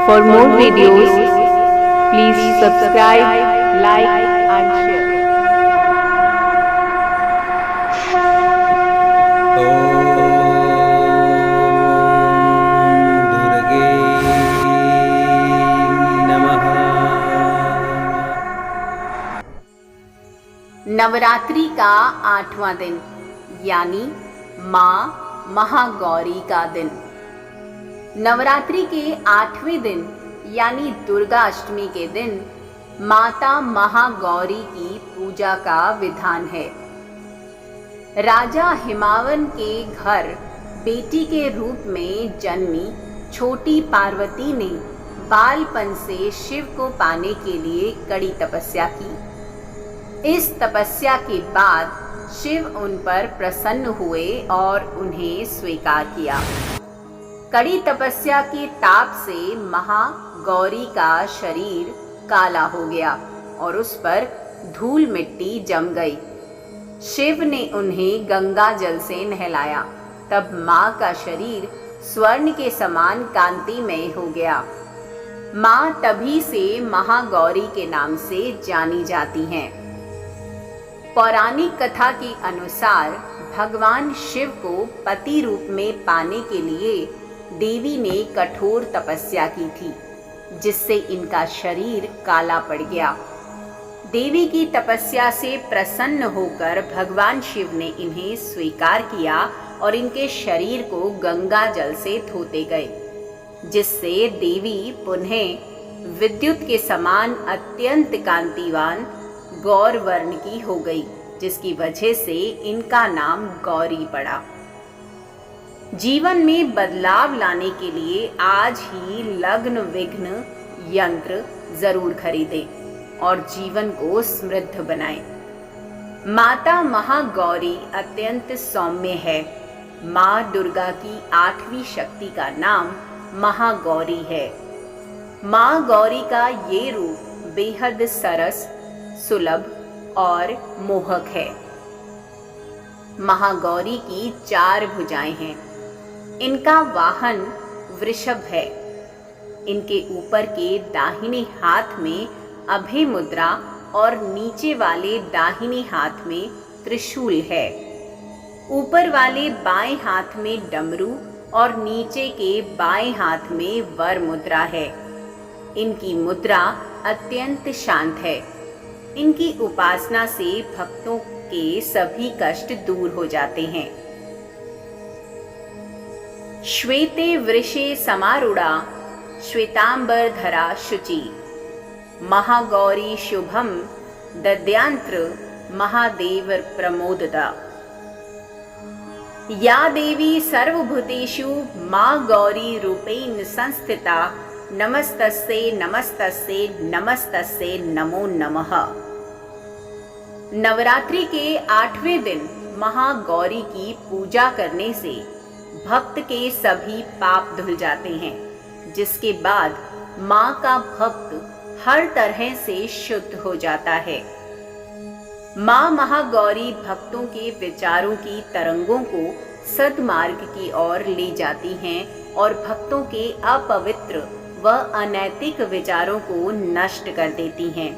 For more videos, please subscribe, like and share. दुर्गे नमः। नवरात्रि का 8वां दिन यानी माँ महागौरी का दिन। नवरात्रि के 8वें दिन यानी दुर्गा अष्टमी के दिन माता महागौरी की पूजा का विधान है। राजा हिमावन के घर बेटी के रूप में जन्मी छोटी पार्वती ने बालपन से शिव को पाने के लिए कड़ी तपस्या की। इस तपस्या के बाद शिव उन पर प्रसन्न हुए और उन्हें स्वीकार किया। कड़ी तपस्या के ताप से महागौरी का शरीर काला हो गया और उस पर धूल मिट्टी जम गई। शिव ने उन्हें गंगा जल से नहलाया, तब माँ का शरीर स्वर्ण के समान कांतिमय हो गया। माँ तभी से महागौरी के नाम से जानी जाती हैं। पौराणिक कथा के अनुसार भगवान शिव को पति रूप में पाने के लिए देवी ने कठोर तपस्या की थी, जिससे इनका शरीर काला पड़ गया। देवी की तपस्या से प्रसन्न होकर भगवान शिव ने इन्हें स्वीकार किया और इनके शरीर को गंगा जल से धोते गए, जिससे देवी पुनः विद्युत के समान अत्यंत कांतिवान गौर वर्ण की हो गई, जिसकी वजह से इनका नाम गौरी पड़ा। जीवन में बदलाव लाने के लिए आज ही लग्न विघ्न यंत्र जरूर खरीदें और जीवन को समृद्ध बनाएं। माता महागौरी अत्यंत सौम्य है। माँ दुर्गा की 8वीं शक्ति का नाम महागौरी है। माँ गौरी का ये रूप बेहद सरस, सुलभ और मोहक है। महागौरी की 4 भुजाएं हैं। इनका वाहन वृषभ है। इनके ऊपर के दाहिने हाथ में अभय मुद्रा और नीचे वाले दाहिने हाथ में त्रिशूल है। ऊपर वाले बाएं हाथ में डमरू और नीचे के बाएं हाथ में वर मुद्रा है। इनकी मुद्रा अत्यंत शांत है। इनकी उपासना से भक्तों के सभी कष्ट दूर हो जाते हैं। श्वेते वृषे समारूढ़ा श्वेतांबर धरा शुचि महागौरी शुभम दद्यांत्र महादेव प्रमोदता। या देवी सर्वभूतेषु माँ गौरी रूपेण संस्थिता नमस्तस्यै नमस्तस्यै नमस्तस्यै नमो नमः। नवरात्रि के 8वें दिन महागौरी की पूजा करने से भक्त के सभी पाप धुल जाते हैं, जिसके बाद माँ का भक्त हर तरह से शुद्ध हो जाता है। माँ महागौरी भक्तों के विचारों की तरंगों को सद्मार्ग की ओर ले जाती हैं और भक्तों के अपवित्र व अनैतिक विचारों को नष्ट कर देती हैं।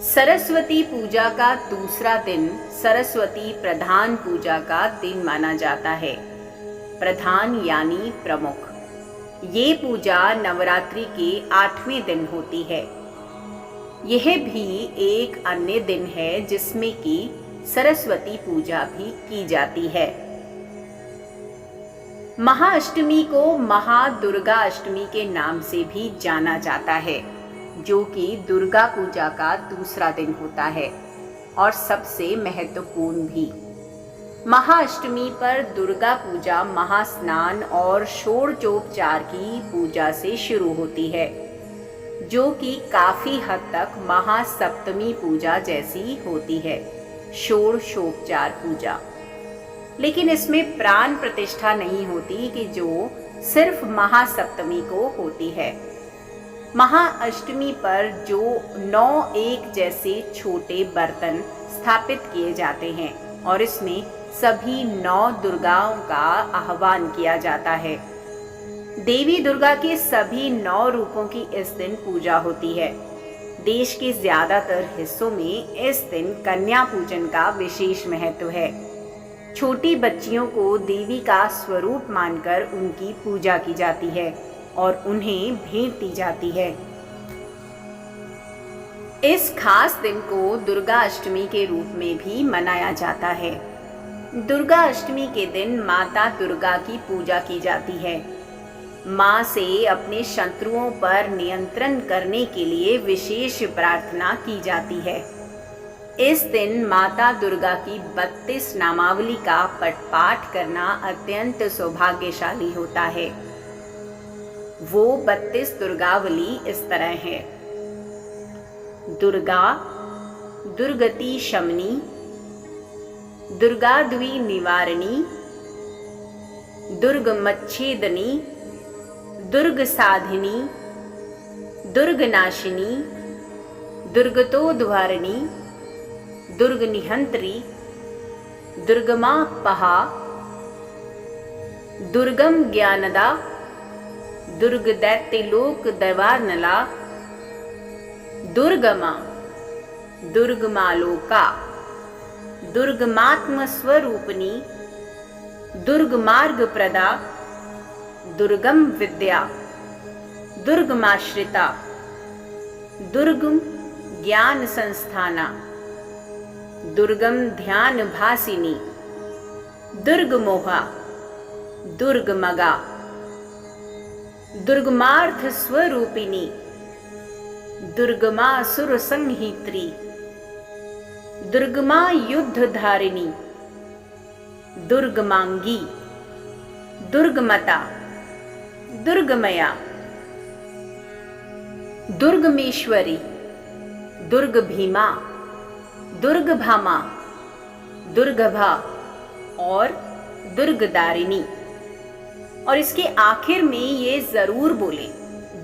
सरस्वती पूजा का दूसरा दिन सरस्वती प्रधान पूजा का दिन माना जाता है। प्रधान यानी प्रमुख। ये पूजा नवरात्रि के 8वें दिन होती है। यह भी एक अन्य दिन है जिसमें कि सरस्वती पूजा भी की जाती है। महाअष्टमी को महादुर्गा अष्टमी के नाम से भी जाना जाता है, जो कि दुर्गा पूजा का दूसरा दिन होता है और सबसे महत्वपूर्ण भी। महाअष्टमी पर दुर्गा पूजा महास्नान और षोडशोपचार की पूजा से शुरू होती है, जो कि काफी हद तक महासप्तमी पूजा जैसी होती है, षोडशोपचार पूजा। लेकिन इसमें प्राण प्रतिष्ठा नहीं होती कि जो सिर्फ महासप्तमी को होती है। महाअष्टमी पर जो 9 एक जैसे छोटे बर्तन स्थापित किए जाते हैं और इसमें सभी 9 दुर्गाओं का आह्वान किया जाता है। देवी दुर्गा के सभी 9 रूपों की इस दिन पूजा होती है। देश के ज्यादातर हिस्सों में इस दिन कन्या पूजन का विशेष महत्व है। छोटी बच्चियों को देवी का स्वरूप मानकर उनकी पूजा की जाती है और उन्हें भेंट दी जाती है। इस खास दिन को दुर्गा अष्टमी के रूप में भी मनाया जाता है। दुर्गा अष्टमी के दिन माता दुर्गा की पूजा की जाती है। माँ से अपने शत्रुओं पर नियंत्रण करने के लिए विशेष प्रार्थना की जाती है। इस दिन माता दुर्गा की 32 नामावली का पाठ करना अत्यंत सौभाग्यशाली होता है। वो 32 दुर्गावली इस तरह है: दुर्गा, दुर्गति शमनी, दुर्गाद्वी निवारणी, दुर्गमच्छेदनी, दुर्ग साधिनी, दुर्गनाशिनी, दुर्गतोद्वारिणी, दुर्ग निहंत्री, दुर्गमा पहा, दुर्गम ज्ञानदा, दुर्ग दैत्यलोक दैवार्नला, दुर्गमा, दुर्गमालोका, दुर्गमात्म स्वरूपिणी, दुर्गमार्ग प्रदा, दुर्गम विद्या, दुर्गमाश्रिता, दुर्गम ज्ञान संस्थाना, दुर्गम ध्यान भासिनी, दुर्गमोहा, दुर्गमगा, दुर्गमार्थ स्वरूपिणी, दुर्गमासुर संहित्री, दुर्गमा युद्धधारिणी, दुर्गमांगी, दुर्गमता, दुर्गमया, दुर्गमेश्वरी, दुर्ग भीमा, दुर्गभामा, दुर्गभा और दुर्गदारिणी। और इसके आखिर में ये जरूर बोले,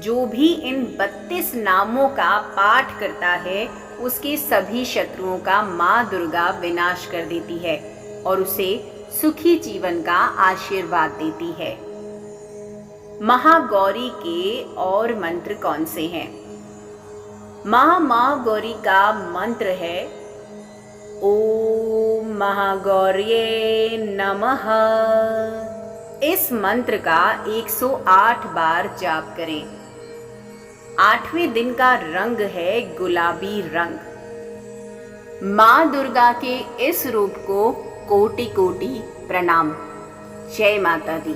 जो भी इन 32 नामों का पाठ करता है उसके सभी शत्रुओं का माँ दुर्गा विनाश कर देती है और उसे सुखी जीवन का आशीर्वाद देती है। महागौरी के और मंत्र कौन से हैं? महागौरी का मंत्र है ओम महागौर्ये नमः। इस मंत्र का 108 बार जाप करें। 8वें दिन का रंग है गुलाबी रंग। माँ दुर्गा के इस रूप को कोटि कोटि प्रणाम। जय माता दी।